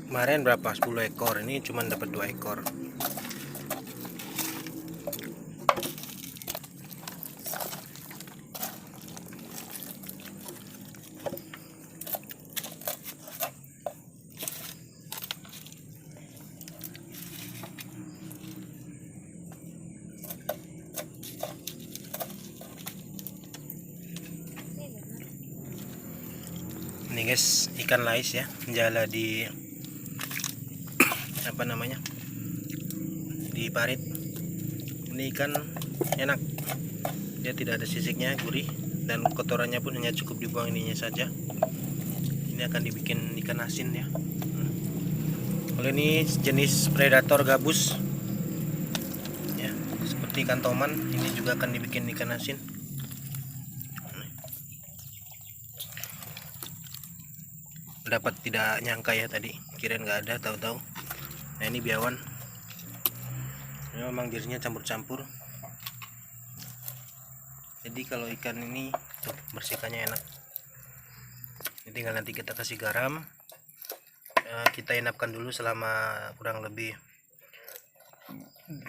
Kemarin berapa? 10 ekor. Ini cuma dapat 2 ekor. Ini guys, ikan lais ya, menjala di apa namanya, di parit. Ini ikan enak, dia tidak ada sisiknya, gurih, dan kotorannya pun hanya cukup dibuang ininya saja. Ini akan dibikin ikan asin ya. Kalau ini jenis predator gabus ya, seperti ikan toman, ini juga akan dibikin ikan asin. Dapat tidak nyangka ya, tadi kirain nggak ada, tahu-tahu. Nah ini biawan, ini memang dirinya campur-campur. Jadi kalau ikan ini tuh, bersihkannya enak. Ini tinggal nanti kita kasih garam, kita inapkan dulu selama kurang lebih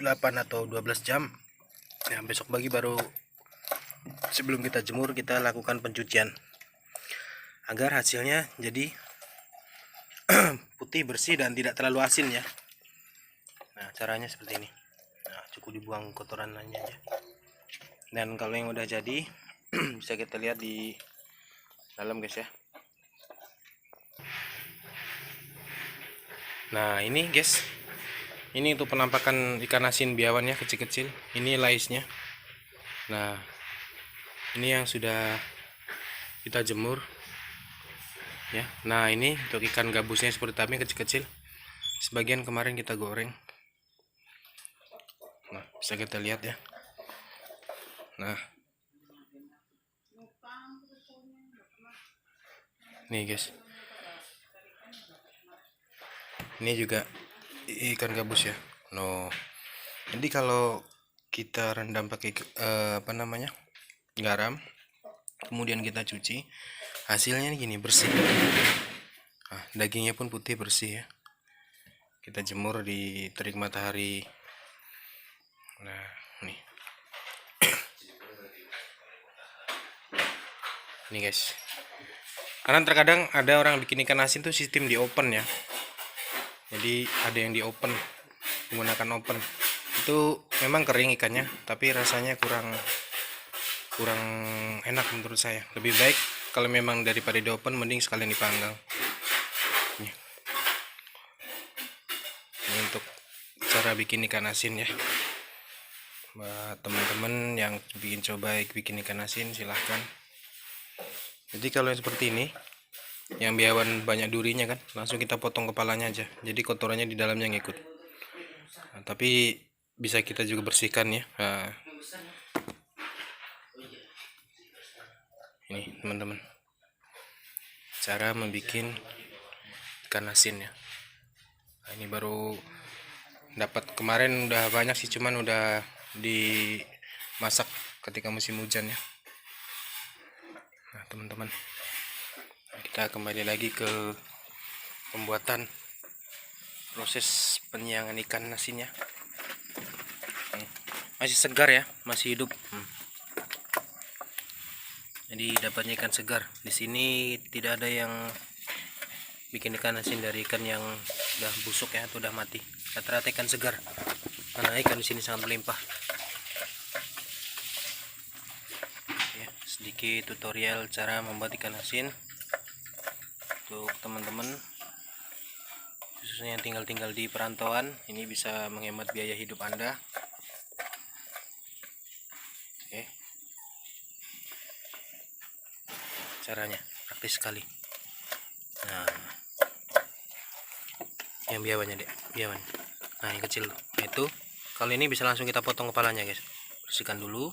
8 atau 12 jam. Nah besok pagi baru, sebelum kita jemur, kita lakukan pencucian agar hasilnya jadi putih, bersih, dan tidak terlalu asin ya. Nah caranya seperti ini. Nah, cukup dibuang kotoran aja. Dan kalau yang udah jadi bisa kita lihat di dalam guys ya. Nah ini guys, ini untuk penampakan ikan asin biawannya kecil-kecil. Ini laisnya. Nah ini yang sudah kita jemur ya. Nah ini untuk ikan gabusnya seperti tadi kecil-kecil. Sebagian kemarin kita goreng. Nah bisa kita lihat ya. Nah nih guys, ini juga ikan gabus ya. No, jadi kalau kita rendam pakai apa namanya, garam, kemudian kita cuci, hasilnya gini, bersih. Nah, dagingnya pun putih, bersih ya. Kita jemur di terik matahari. Nah nih, ini guys, karena terkadang ada orang bikin ikan asin tuh sistem di open ya. Jadi ada yang di open, menggunakan open, itu memang kering ikannya, tapi rasanya kurang enak menurut saya. Lebih baik kalau memang daripada di open, mending sekalian dipanggang. Ini untuk cara bikin ikan asin ya. Buat teman-teman yang coba bikin ikan asin, silahkan. Jadi kalau yang seperti ini, yang biawan banyak durinya kan, langsung kita potong kepalanya aja, jadi kotorannya di dalamnya ngikut. Nah, tapi bisa kita juga bersihkan ya. Nah, ini teman-teman, cara membuat ikan asin ya. Nah, ini baru dapat kemarin, udah banyak sih, cuman udah dimasak ketika musim hujan ya. Nah teman-teman, kita kembali lagi ke pembuatan proses penyiangan ikan asinnya. Masih segar ya, masih hidup. Jadi dapatnya ikan segar. Di sini tidak ada yang bikin ikan asin dari ikan yang udah busuk ya, atau udah mati. Rata-rata ikan segar, karena ikan di sini sangat melimpah. Ya, sedikit tutorial cara membuat ikan asin untuk teman-teman, khususnya yang tinggal di perantauan. Ini bisa menghemat biaya hidup Anda. Oke, caranya praktis sekali. Nah, yang biawannya deh, biawan. Nah yang kecil, nah itu kalau ini bisa langsung kita potong kepalanya guys. Bersihkan dulu.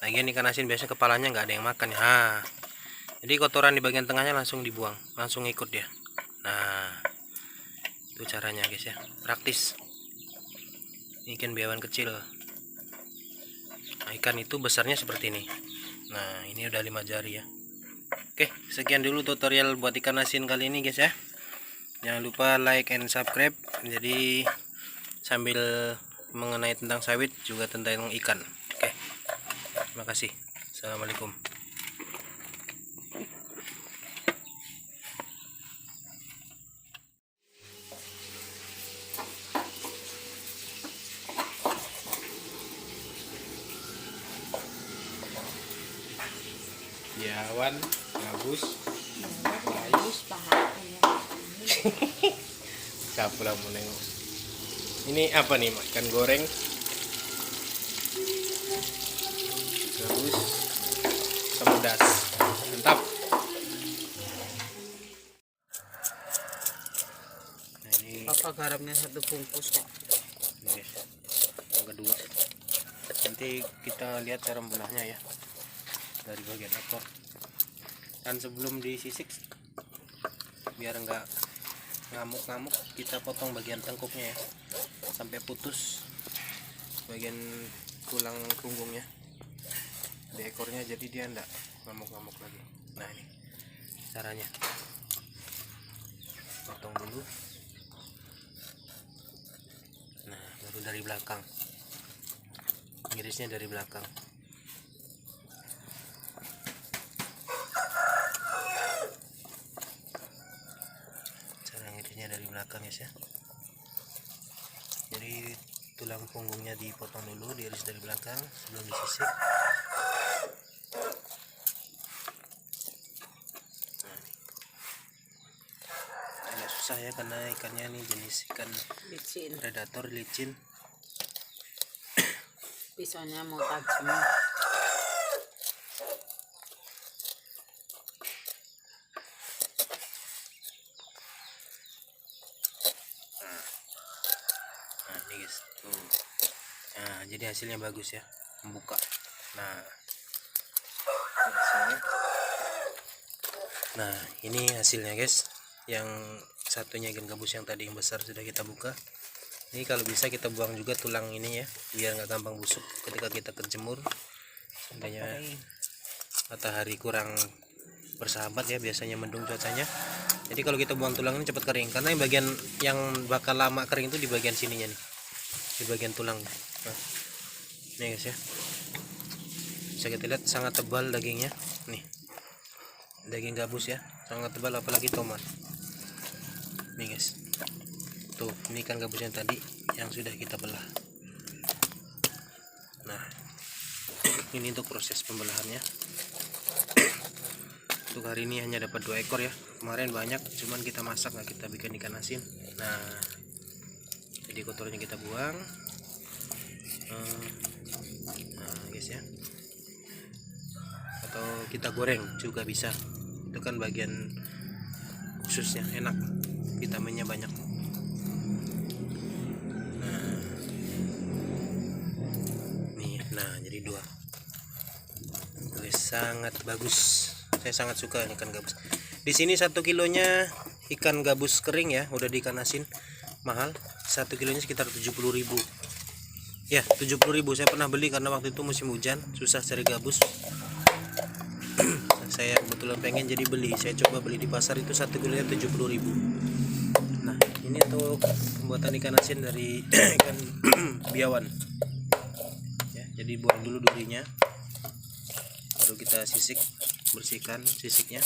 Lagian ikan asin biasanya kepalanya nggak ada yang makan ya. Jadi kotoran di bagian tengahnya langsung dibuang, langsung ikut dia. Nah itu caranya guys ya, praktis. Ini ikan biawan kecil. Nah, ikan itu besarnya seperti ini. Nah ini udah 5 jari ya. Oke, sekian dulu tutorial buat ikan asin kali ini guys ya. Jangan lupa like and subscribe. Jadi sambil mengenai tentang sawit juga tentang ikan. Oke, terima kasih. Assalamualaikum. Yawan, gabus, siapa lah mau nengok. Ini apa nih, ikan goreng, gabus, semudas, mantap. Nah, ini apa garamnya 1 bungkus kok. guys, yang kedua. Nanti kita lihat cara membelahnya ya, dari bagian ekor. Dan sebelum disisik, biar enggak ngamuk-ngamuk, kita potong bagian tengkuknya ya, sampai putus bagian tulang punggungnya di ekornya, jadi dia enggak ngamuk-ngamuk lagi. Nah, ini caranya, potong dulu. Nah, baru dari belakang, irisnya dari belakang. Dari belakang ya. Jadi tulang punggungnya dipotong dulu, diiris dari belakang sebelum disisik. Nah, agak susah ya karena ikannya ini jenis ikan Licin. predator, licin. Pisaunya mau tajam. Nah, ini guys, tuh. Nah, jadi hasilnya bagus ya, membuka. Nah, hasilnya. Nah, ini hasilnya guys. Yang satunya ikan gabus yang tadi yang besar sudah kita buka. Ini kalau bisa kita buang juga tulang ini ya, biar nggak gampang busuk ketika kita kejemur. Seandainya matahari kurang bersahabat ya, biasanya mendung cuacanya. Jadi kalau kita buang tulang ini cepat kering, karena yang bagian yang bakal lama kering itu di bagian sininya nih, di bagian tulang. Nah, ini guys ya, bisa kita lihat sangat tebal dagingnya nih, daging gabus ya, sangat tebal, apalagi tomat. Nih guys, tuh, ini ikan gabus yang tadi yang sudah kita belah. Nah, ini untuk proses pembelahannya. Untuk hari ini hanya dapat 2 ekor ya, kemarin banyak, cuman kita masak, nggak kita bikin ikan asin. Nah, jadi kotornya kita buang. Nah guys ya, atau kita goreng juga bisa, itu kan bagian khususnya, enak, vitaminnya banyak. Nah, nih, nah jadi 2 guys, sangat bagus. Saya sangat suka ikan gabus. Di sini 1 kilonya ikan gabus kering ya, udah di ikan asin mahal. 1 kilonya sekitar 70.000 ya, 70.000. Saya pernah beli karena waktu itu musim hujan, susah cari gabus. Saya kebetulan pengen jadi beli, saya coba beli di pasar itu 1 kilonya 70.000. Nah, ini untuk pembuatan ikan asin dari ikan biawan ya. Jadi buang dulu durinya, baru kita sisik, bersihkan sisiknya.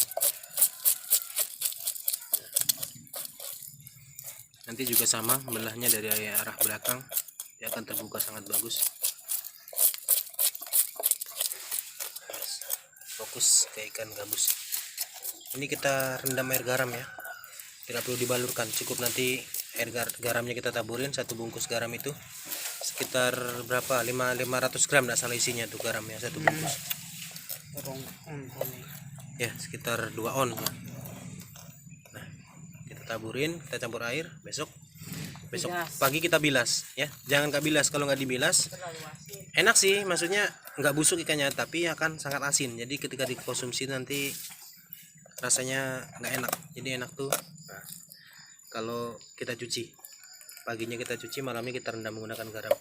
Nanti juga sama, belahnya dari arah belakang, dia akan terbuka sangat bagus. Fokus ke ikan gabus. Ini kita rendam air garam ya, tidak perlu dibalurkan, cukup nanti air garamnya kita taburin. 1 bungkus garam itu sekitar berapa, 500 gram tidak salah isinya tuh garamnya, 1 bungkus ya, sekitar 2 on. Nah, kita taburin, kita campur air. Besok pagi kita bilas ya, jangan nggak bilas. Kalau nggak dibilas enak sih, maksudnya nggak busuk ikannya, tapi akan sangat asin. Jadi ketika dikonsumsi nanti rasanya nggak enak. Jadi enak tuh kalau kita cuci, paginya kita cuci, malamnya kita rendam menggunakan garam.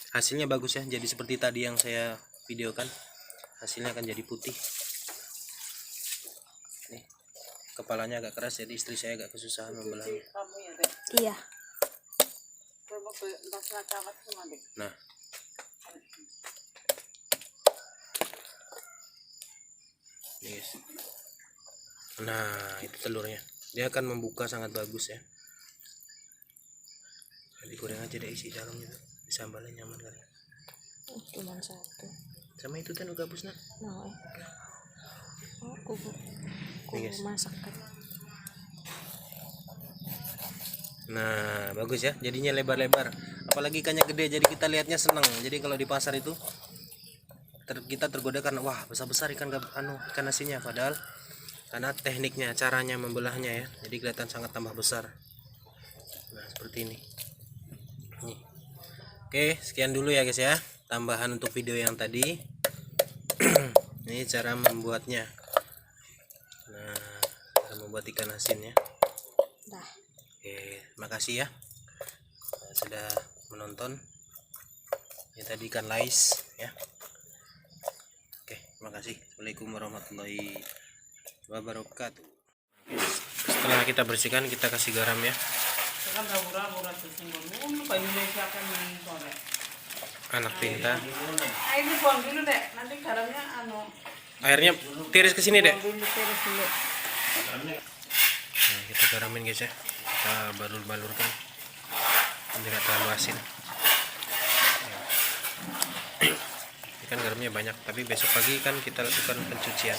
Hasilnya bagus ya, jadi seperti tadi yang saya videokan, hasilnya akan jadi putih. kepalanya agak keras, jadi istri saya agak kesusahan membelahnya. Kamu ya, Dek. Iya. Coba ke basah camat semua, Dek. Nah, ini guys. Nah, itu telurnya. Dia akan membuka sangat bagus ya. Digoreng aja deh isi dalamnya tuh. Sambalnya nyaman kali. Cuma satu. Sama itu kan gabus nah. Nah, aku Nih, guys. masak kan. Nah, bagus ya. Jadinya lebar-lebar. Apalagi ikannya gede, jadi kita lihatnya seneng. Jadi kalau di pasar itu kita tergoda karena wah besar-besar ikan asinnya, padahal karena tekniknya, caranya membelahnya ya. Jadi kelihatan sangat tambah besar. Nah, seperti ini. Nih. Oke, sekian dulu ya guys ya. Tambahan untuk video yang tadi. Ini cara membuatnya. Nah, cara membuat ikan asin ya. Dah. Oke, makasih ya sudah menonton. Ini tadi ikan lais ya. Oke, makasih. Assalamualaikum warahmatullahi wabarakatuh. Setelah kita bersihkan, kita kasih garam ya. Sekarang ragu-ragu sesungguh. Pak Indonesia akan sore. Anak pintar. Ini buang dulu, Dek. Nanti garamnya Airnya tiris ke sini deh. buang dulu tiris dulu. Nah, kita garamin guys ya. Kita balur-balurkan. Nanti nggak terlalu asin. Ini kan garamnya banyak, tapi besok pagi kan kita lakukan pencucian.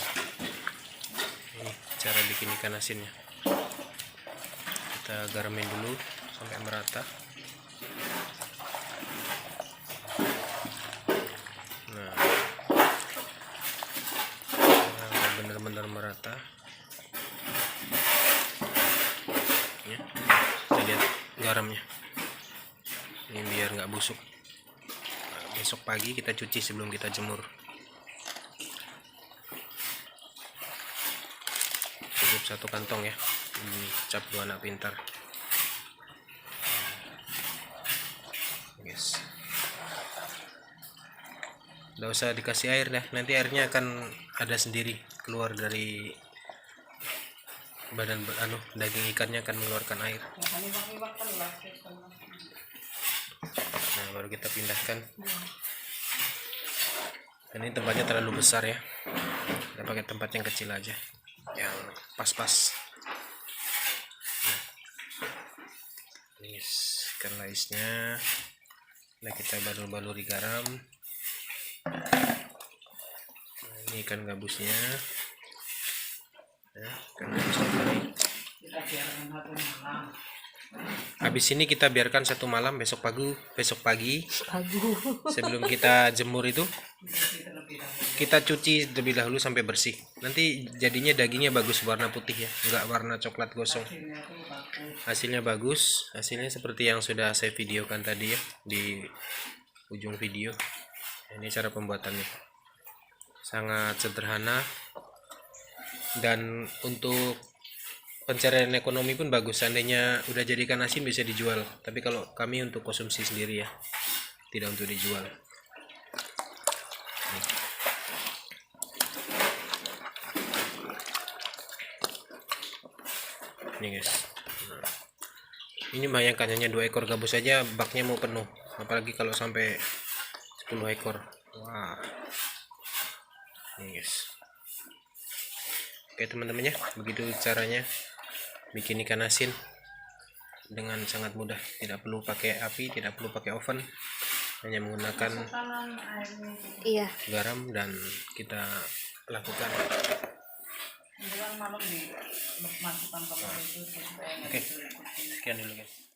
Ini cara bikin ikan asinnya. Kita garamin dulu sampai merata. Nah, benar-benar merata. Ya, kita lihat garamnya. Ini biar nggak busuk. Nah, besok pagi kita cuci sebelum kita jemur. Cukup satu kantong ya. Ini cap dua anak pintar. Guys. Nggak usah dikasih air dah, nanti airnya akan ada sendiri keluar dari badan daging ikannya akan mengeluarkan air. Nah, baru kita pindahkan. Dan ini tempatnya terlalu besar ya, kita pakai tempat yang kecil aja, yang pas-pas. Nah, ini ikan laisnya. Nah, kita balur-baluri garam. Nah, ini ikan gabusnya ya, ikan gabusnya tadi. Habis ini kita biarkan satu malam, besok pagi sebelum kita jemur itu kita cuci terlebih dahulu sampai bersih. Nanti jadinya dagingnya bagus, warna putih ya, enggak warna coklat gosong. Hasilnya bagus, hasilnya seperti yang sudah saya videokan tadi ya di ujung video. Ini cara pembuatannya sangat sederhana, dan untuk pencarian ekonomi pun bagus. Seandainya udah jadi ikan asin bisa dijual, tapi kalau kami untuk konsumsi sendiri ya, tidak untuk dijual. Nih guys, nah, ini bayangkan hanya 2 ekor gabus saja baknya mau penuh, apalagi kalau sampai 10 ekor. Wah, nih guys. Oke teman-teman ya, begitu caranya bikin ikan asin dengan sangat mudah. Tidak perlu pakai api, tidak perlu pakai oven, hanya menggunakan garam dan kita lakukan. Oke, sekian dulu guys.